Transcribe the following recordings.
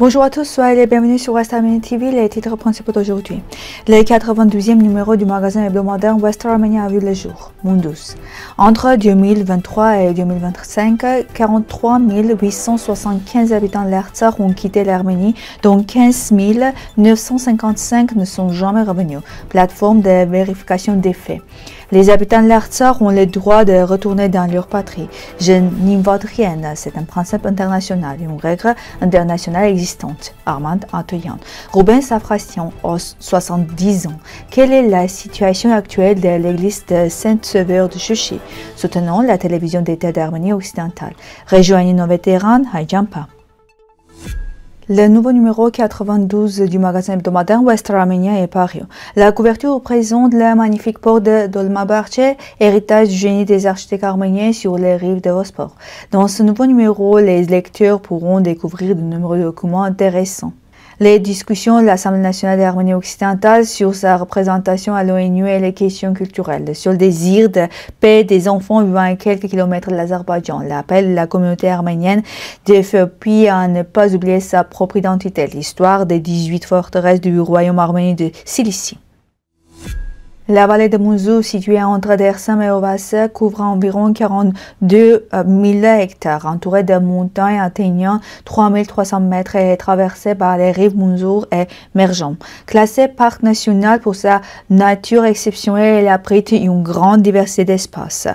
Bonjour à tous, soyez les bienvenus sur West Armenia TV, les titres principaux d'aujourd'hui. Le 92e numéro du magazine hebdomadaire West Armenia a vu le jour, Mundus. Entre 2023 et 2025, 43 875 habitants de l'Artsakh ont quitté l'Arménie, dont 15 955 ne sont jamais revenus. Plateforme de vérification des faits. Les habitants de l'Artsakh ont le droit de retourner dans leur patrie. Je n'invente rien, c'est un principe international, une règle internationale existante. Armand Antoyan. Ruben Safrassian, 70 ans. Quelle est la situation actuelle de l'église de Saint-Sauveur de Chouchi? Soutenons la télévision d'État d'Arménie occidentale. Rejoignez nos vétérans, Haïdjampa. Le nouveau numéro 92 du magazine hebdomadaire West Armenia est paru. La couverture présente le magnifique port de Dolmabahce, héritage du génie des architectes arméniens sur les rives de Bospore. Dans ce nouveau numéro, les lecteurs pourront découvrir de nombreux documents intéressants. Les discussions de l'Assemblée nationale d'Arménie occidentale sur sa représentation à l'ONU et les questions culturelles, sur le désir de paix des enfants vivant à quelques kilomètres de l'Azerbaïdjan, l'appel de la communauté arménienne d'Éthiopie à ne pas oublier sa propre identité, l'histoire des 18 forteresses du royaume arménien de Cilicie. La vallée de Mouzou, située entre Dersim et Ovas, couvre environ 42 000 hectares, entourée de montagnes atteignant 3 300 mètres et traversée par les rives Mounzour et Merjan. Classée parc national pour sa nature exceptionnelle, elle abrite une grande diversité d'espaces.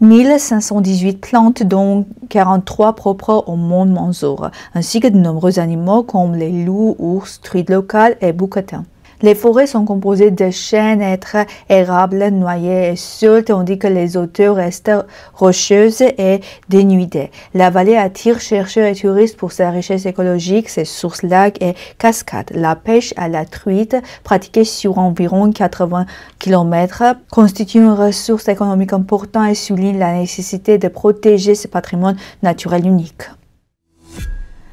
1518 plantes, dont 43 propres au monde Mounzour, ainsi que de nombreux animaux comme les loups, ours, truites locales et bouquetins. Les forêts sont composées de chênes, hêtres, érables, noyers et saules, tandis que les hauteurs restent rocheuses et dénudées. La vallée attire chercheurs et touristes pour sa richesse écologique, ses sources, lacs et cascades. La pêche à la truite, pratiquée sur environ 80 km, constitue une ressource économique importante et souligne la nécessité de protéger ce patrimoine naturel unique.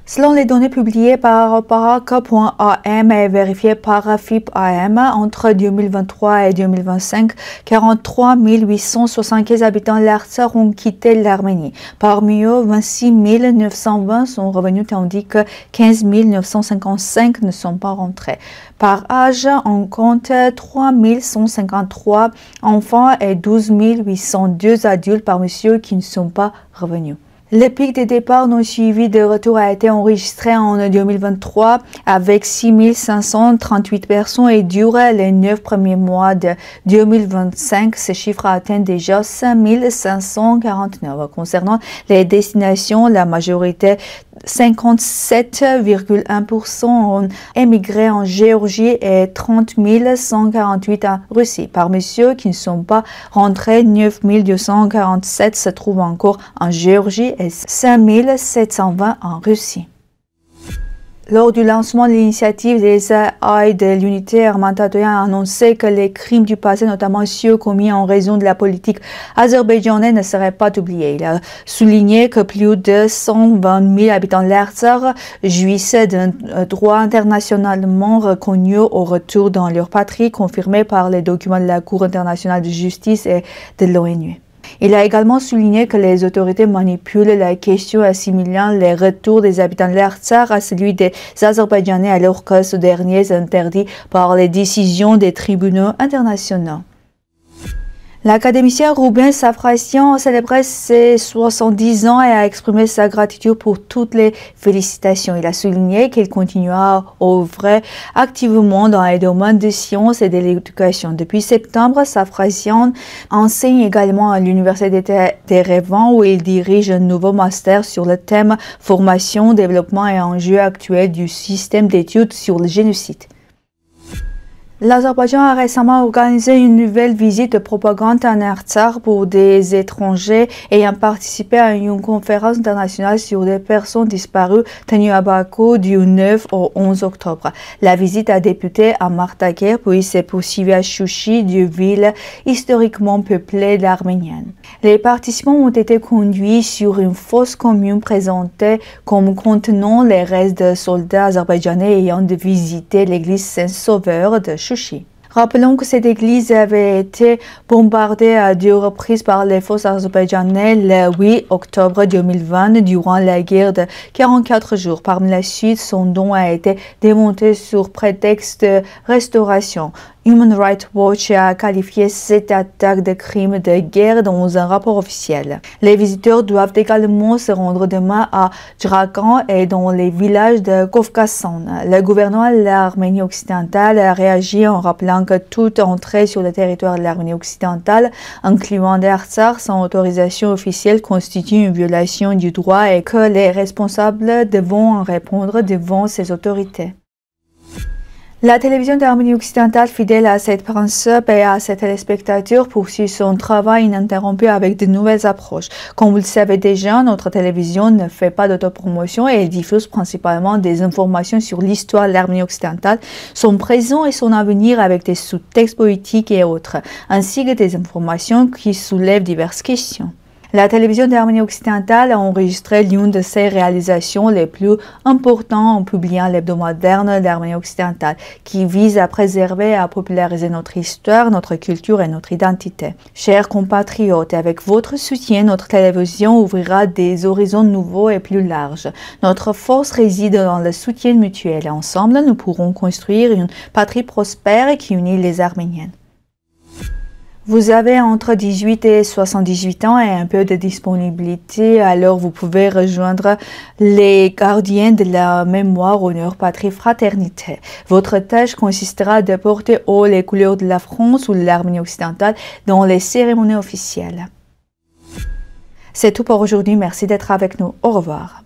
Selon les données publiées par Parac.am et vérifiées par FIP.am, entre 2023 et 2025, 43 875 habitants de l'Artsakh ont quitté l'Arménie. Parmi eux, 26 920 sont revenus tandis que 15 955 ne sont pas rentrés. Par âge, on compte 3 153 enfants et 12 802 adultes parmi ceux qui ne sont pas revenus. Le pic des départs non suivis de retour a été enregistré en 2023 avec 6 538 personnes et dure les 9 premiers mois de 2025. Ce chiffre atteint déjà 5 549. Concernant les destinations, la majorité, 57,1% ont émigré en Géorgie et 30 148 en Russie. Parmi ceux qui ne sont pas rentrés, 9 247 se trouvent encore en Géorgie et 5 720 en Russie. Lors du lancement de l'initiative des aides de l'unité, Armand Antoyan a annoncé que les crimes du passé, notamment ceux commis en raison de la politique azerbaïdjanaise, ne seraient pas oubliés. Il a souligné que plus de 120 000 habitants de l'Artsakh jouissaient d'un droit internationalement reconnu au retour dans leur patrie, confirmé par les documents de la Cour internationale de justice et de l'ONU. Il a également souligné que les autorités manipulent la question assimilant les retours des habitants de l'Artsakh à celui des Azerbaïdjanais alors que ce dernier est interdit par les décisions des tribunaux internationaux. L'académicien Ruben Safrassian a célébré ses 70 ans et a exprimé sa gratitude pour toutes les félicitations. Il a souligné qu'il continuera à œuvrer activement dans les domaines des sciences et de l'éducation. Depuis septembre, Safrassian enseigne également à l'Université d'État d'Erevan où il dirige un nouveau master sur le thème formation, développement et enjeux actuels du système d'études sur le génocide. L'Azerbaïdjan a récemment organisé une nouvelle visite de propagande en Artsakh pour des étrangers ayant participé à une conférence internationale sur des personnes disparues tenue à Bakou du 9 au 11 octobre. La visite a débuté à Martakert puis s'est poursuivie à Chouchi, une ville historiquement peuplée d'Arméniennes. Les participants ont été conduits sur une fosse commune présentée comme contenant les restes de soldats azerbaïdjanais ayant visité l'église Saint-Sauveur de Chouchi. Rappelons que cette église avait été bombardée à 2 reprises par les forces azerbaïdjanaises le 8 octobre 2020 durant la guerre de 44 jours. Parmi la suite, son don a été démonté sur prétexte de restauration. Human Rights Watch a qualifié cette attaque de crime de guerre dans un rapport officiel. Les visiteurs doivent également se rendre demain à Dragan et dans les villages de Kafkassan. Le gouvernement de l'Arménie occidentale a réagi en rappelant que toute entrée sur le territoire de l'Arménie occidentale, incluant l'Artsakh sans autorisation officielle, constitue une violation du droit et que les responsables devront en répondre devant ces autorités. La télévision d'Arménie occidentale, fidèle à cette principe et à ses téléspectateurs, poursuit son travail ininterrompu avec de nouvelles approches. Comme vous le savez déjà, notre télévision ne fait pas d'autopromotion et elle diffuse principalement des informations sur l'histoire de l'Arménie occidentale, son présent et son avenir avec des sous-textes politiques et autres, ainsi que des informations qui soulèvent diverses questions. La télévision d'Arménie occidentale a enregistré l'une de ses réalisations les plus importantes en publiant l'hebdomadaire d'Arménie occidentale, qui vise à préserver et à populariser notre histoire, notre culture et notre identité. Chers compatriotes, avec votre soutien, notre télévision ouvrira des horizons nouveaux et plus larges. Notre force réside dans le soutien mutuel et ensemble, nous pourrons construire une patrie prospère qui unit les Arméniens. Vous avez entre 18 et 78 ans et un peu de disponibilité, alors vous pouvez rejoindre les gardiens de la mémoire, honneur, patrie, fraternité. Votre tâche consistera de porter haut les couleurs de la France ou de l'Arménie occidentale dans les cérémonies officielles. C'est tout pour aujourd'hui, merci d'être avec nous, au revoir.